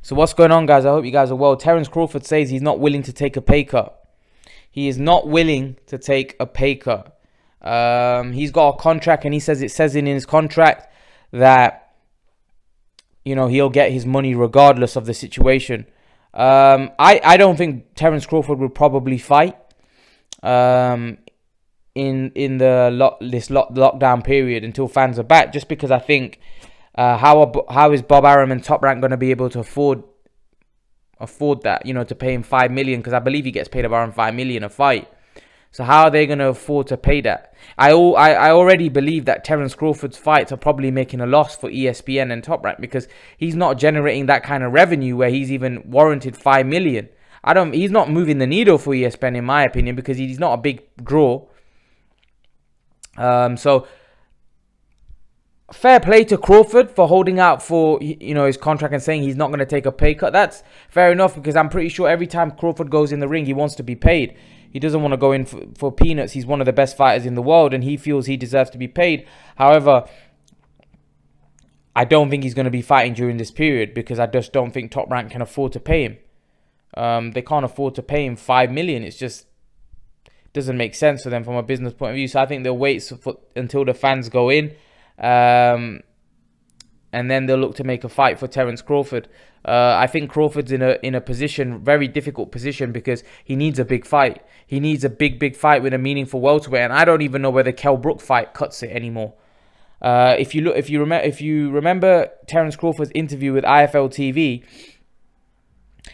So what's going on, guys? I hope you guys are well. Terence Crawford says he's not willing to take a pay cut. He is not willing to take a pay cut. He's got a contract, and it says in his contract that he'll get his money regardless of the situation. I don't think Terence Crawford will probably fight in this lockdown period until fans are back, just because I think how is Bob Arum and Top Rank going to be able to afford that, to pay him $5 million, because I believe he gets paid around $5 million a fight. So how are they going to afford to pay that? I already believe that Terence Crawford's fights are probably making a loss for ESPN and Top Rank, because he's not generating that kind of revenue where he's even warranted $5 million. He's not moving the needle for ESPN, in my opinion, because he's not a big draw. So fair play to Crawford for holding out for his contract and saying he's not going to take a pay cut. That's fair enough, because I'm pretty sure every time Crawford goes in the ring, he wants to be paid. He doesn't want to go in for peanuts. He's one of the best fighters in the world, and he feels he deserves to be paid. However, I don't think he's going to be fighting during this period, because I just don't think Top Rank can afford to pay him. They can't afford to pay him $5 million. It's just doesn't make sense for them from a business point of view. So I think they'll wait until the fans go in. And then they'll look to make a fight for Terence Crawford. I think Crawford's in a position, very difficult position, because he needs a big fight. He needs a big fight with a meaningful welterweight, and I don't even know whether Kell Brook fight cuts it anymore. If you remember Terence Crawford's interview with IFL TV,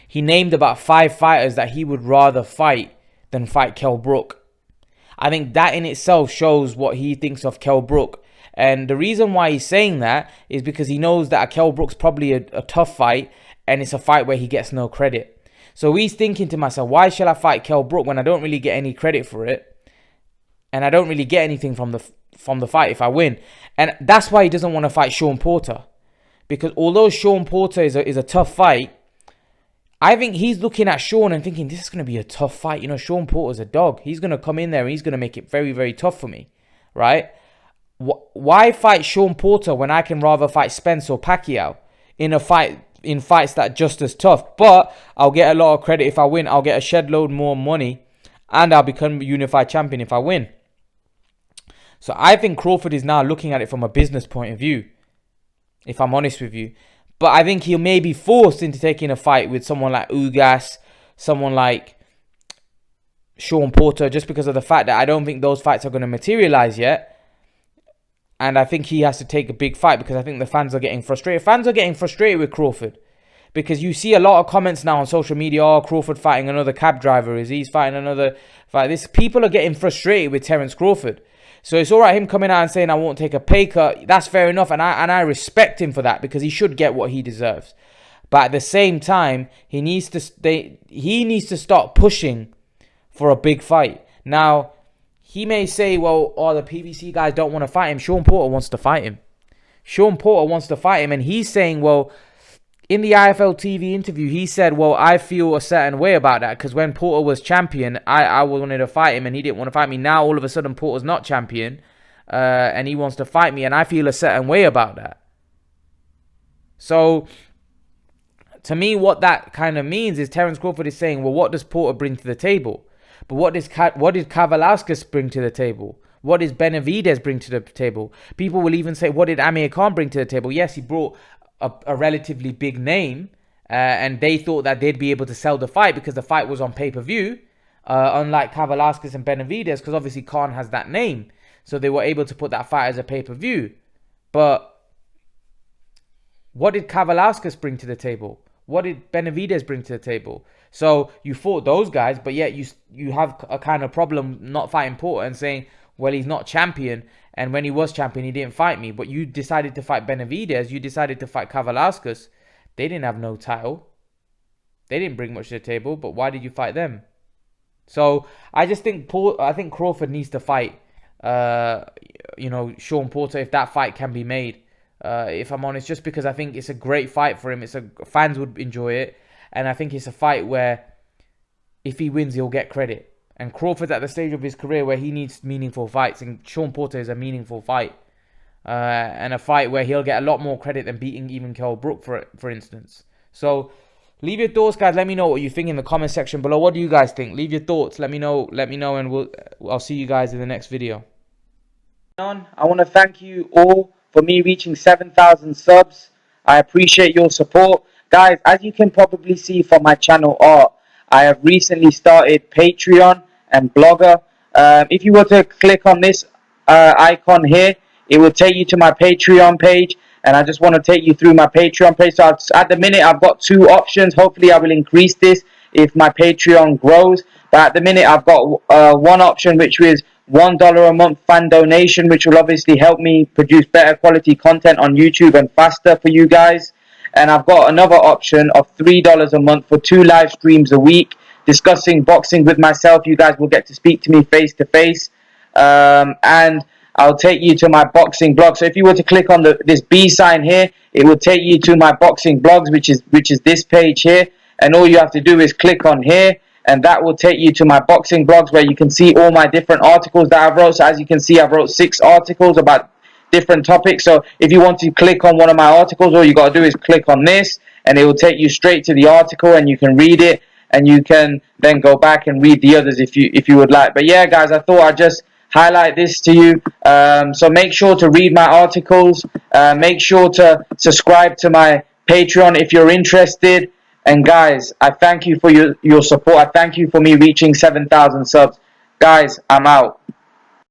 he named about 5 fighters that he would rather fight than fight Kell Brook. I think that in itself shows what he thinks of Kell Brook. And the reason why he's saying that is because he knows that Kell Brook's probably a tough fight, and it's a fight where he gets no credit. So he's thinking to myself, why shall I fight Kell Brook when I don't really get any credit for it, and I don't really get anything from the fight if I win? And that's why he doesn't want to fight Sean Porter, because although Sean Porter is a tough fight, I think he's looking at Sean and thinking, this is going to be a tough fight. Sean Porter's a dog. He's going to come in there and he's going to make it very, very tough for me, right? Why fight Sean Porter when I can rather fight Spence or Pacquiao in fights that are just as tough? But I'll get a lot of credit if I win. I'll get a shed load more money, and I'll become unified champion if I win. So I think Crawford is now looking at it from a business point of view, if I'm honest with you. But I think he may be forced into taking a fight with someone like Ugas, someone like Sean Porter, just because of the fact that I don't think those fights are going to materialize yet. And I think he has to take a big fight, because I think the fans are getting frustrated. Fans are getting frustrated with Crawford, because you see a lot of comments now on social media, Crawford fighting another cab driver. He's fighting another fight. People are getting frustrated with Terence Crawford. So it's all right him coming out and saying, I won't take a pay cut. That's fair enough, and I respect him for that, because he should get what he deserves. But at the same time, he needs to start pushing for a big fight. Now, he may say, well, the PBC guys don't want to fight him. Sean Porter wants to fight him. And he's saying, well, in the IFL TV interview, he said, well, I feel a certain way about that, because when Porter was champion, I wanted to fight him and he didn't want to fight me. Now, all of a sudden, Porter's not champion and he wants to fight me, and I feel a certain way about that. So, to me, what that kind of means is Terence Crawford is saying, well, what does Porter bring to the table? But what did Kavalauskas bring to the table? What does Benavidez bring to the table? People will even say, what did Amir Khan bring to the table? Yes, he brought a relatively big name, and they thought that they'd be able to sell the fight because the fight was on pay-per-view, unlike Kavalauskas and Benavidez, because obviously Khan has that name. So they were able to put that fight as a pay-per-view. But what did Kavalauskas bring to the table? What did Benavidez bring to the table? So you fought those guys, but yet you have a kind of problem not fighting Porter and saying, well, he's not champion, and when he was champion, he didn't fight me. But you decided to fight Benavidez, you decided to fight Kavalauskas. They didn't have no title. They didn't bring much to the table, but why did you fight them? So I think Crawford needs to fight, Sean Porter, if that fight can be made. If I'm honest, just because I think it's a great fight for him. Fans would enjoy it. And I think it's a fight where if he wins, he'll get credit. And Crawford's at the stage of his career where he needs meaningful fights. And Sean Porter is a meaningful fight. And a fight where he'll get a lot more credit than beating even Kell Brook, for instance. So leave your thoughts, guys. Let me know what you think in the comment section below. What do you guys think? Leave your thoughts. Let me know, and I'll see you guys in the next video. I want to thank you all for me reaching 7,000 subs. I appreciate your support. Guys, as you can probably see from my channel art, I have recently started Patreon and Blogger. If you were to click on this icon here, it will take you to my Patreon page, and I just want to take you through my Patreon page. So at the minute, I've got two options. Hopefully, I will increase this if my Patreon grows. But at the minute, I've got one option, which is $1 a month fan donation, which will obviously help me produce better quality content on YouTube and faster for you guys. And I've got another option of $3 a month for 2 live streams a week discussing boxing with myself. You guys will get to speak to me face to face, and I'll take you to my boxing blog. So if you were to click on this B sign here, it will take you to my boxing blogs, which is this page here. And all you have to do is click on here, and that will take you to my boxing blogs, where you can see all my different articles that I've wrote. So as you can see, I've wrote 6 articles about different topics. So if you want to click on one of my articles, all you got to do is click on this, and it will take you straight to the article, and you can read it, and you can then go back and read the others if you would like. But yeah, guys, I thought I'd just highlight this to you. So make sure to read my articles. Make sure to subscribe to my Patreon if you're interested. And guys, I thank you for your support. I thank you for me reaching 7,000 subs. Guys, I'm out.